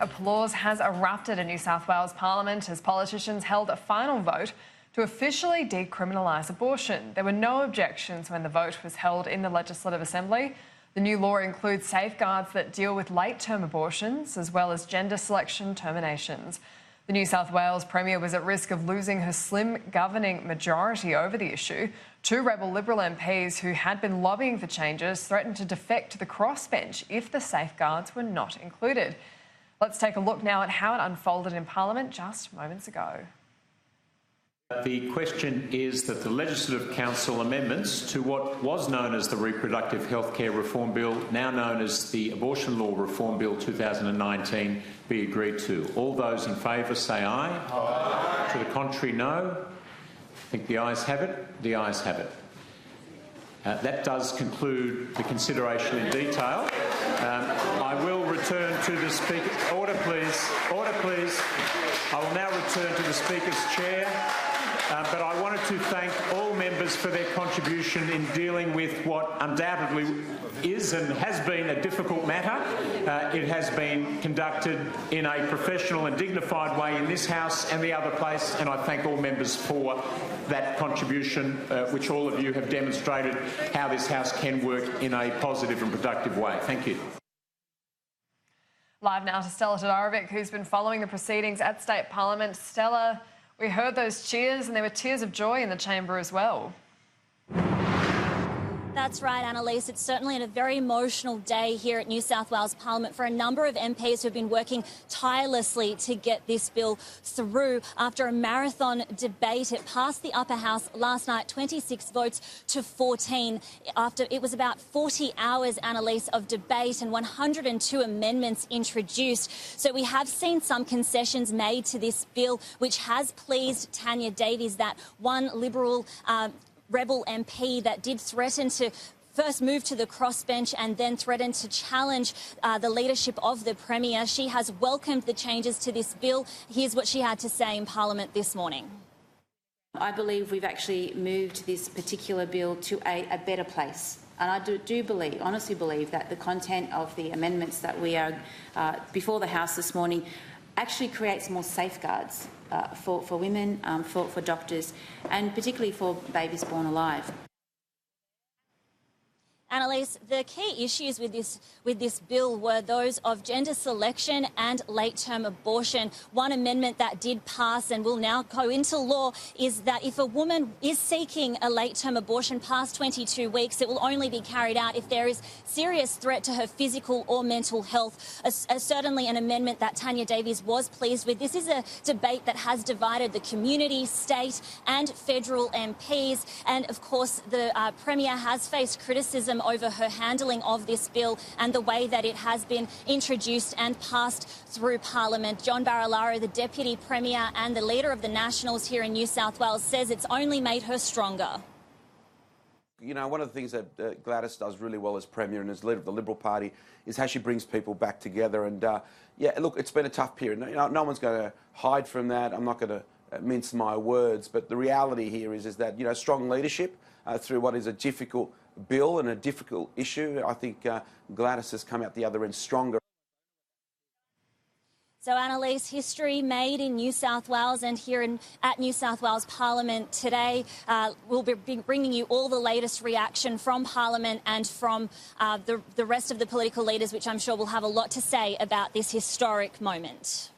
applause has erupted in New South Wales Parliament as politicians held a final vote to officially decriminalise abortion. There were no objections when the vote was held in the Legislative Assembly. The new law includes safeguards that deal with late-term abortions as well as gender selection terminations. The New South Wales Premier was at risk of losing her slim governing majority over the issue. Two rebel Liberal MPs who had been lobbying for changes threatened to defect to the crossbench if the safeguards were not included. Let's take a look now at how it unfolded in Parliament just moments ago. The question is that the Legislative Council amendments to what was known as the Reproductive Healthcare Reform Bill, now known as the Abortion Law Reform Bill 2019, be agreed to. All those in favour say aye. Aye. To the contrary, no. I think the ayes have it. The ayes have it. That does conclude the consideration in detail. I will return to the Speaker. Order, please. Order, please. I will now return to the Speaker's chair. But I wanted to thank all members for their contribution in dealing with what undoubtedly is and has been a difficult matter. It has been conducted in a professional and dignified way in this House and the other place, and I thank all members for that contribution, which all of you have demonstrated how this House can work in a positive and productive way. Thank you. Live now to Stella Todorovic, who's been following the proceedings at State Parliament. Stella, we heard those cheers and there were tears of joy in the chamber as well. That's right, Annalise. It's certainly a very emotional day here at New South Wales Parliament for a number of MPs who have been working tirelessly to get this bill through. After a marathon debate, it passed the upper house last night, 26 votes to 14. After it was about 40 hours, Annalise, of debate and 102 amendments introduced. So we have seen some concessions made to this bill, which has pleased Tanya Davies, that one Liberal rebel MP that did threaten to first move to the crossbench and then threatened to challenge the leadership of the Premier. She has welcomed the changes to this bill. Here's what she had to say in Parliament this morning. I believe we've actually moved this particular bill to a better place. And I do believe, honestly believe, that the content of the amendments that we are before the House this morning actually creates more safeguards for women, for doctors, and particularly for babies born alive. Annalise, the key issues with this bill were those of gender selection and late-term abortion. One amendment that did pass and will now go into law is that if a woman is seeking a late-term abortion past 22 weeks, it will only be carried out if there is serious threat to her physical or mental health. Certainly an amendment that Tanya Davies was pleased with. This is a debate that has divided the community, state and federal MPs. And, of course, the Premier has faced criticism over her handling of this bill and the way that it has been introduced and passed through Parliament. John Barilaro, the Deputy Premier and the Leader of the Nationals here in New South Wales, says it's only made her stronger. You know, one of the things that Gladys does really well as Premier and as leader of the Liberal Party is how she brings people back together. And, yeah, look, it's been a tough period. No one's going to hide from that. I'm not going to mince my words. But the reality here is that, you know, strong leadership through what is a difficult bill and a difficult issue. I think Gladys has come out the other end stronger. So, Annalise, history made in New South Wales and here at New South Wales Parliament today. We'll be bringing you all the latest reaction from Parliament and from the rest of the political leaders, which I'm sure will have a lot to say about this historic moment.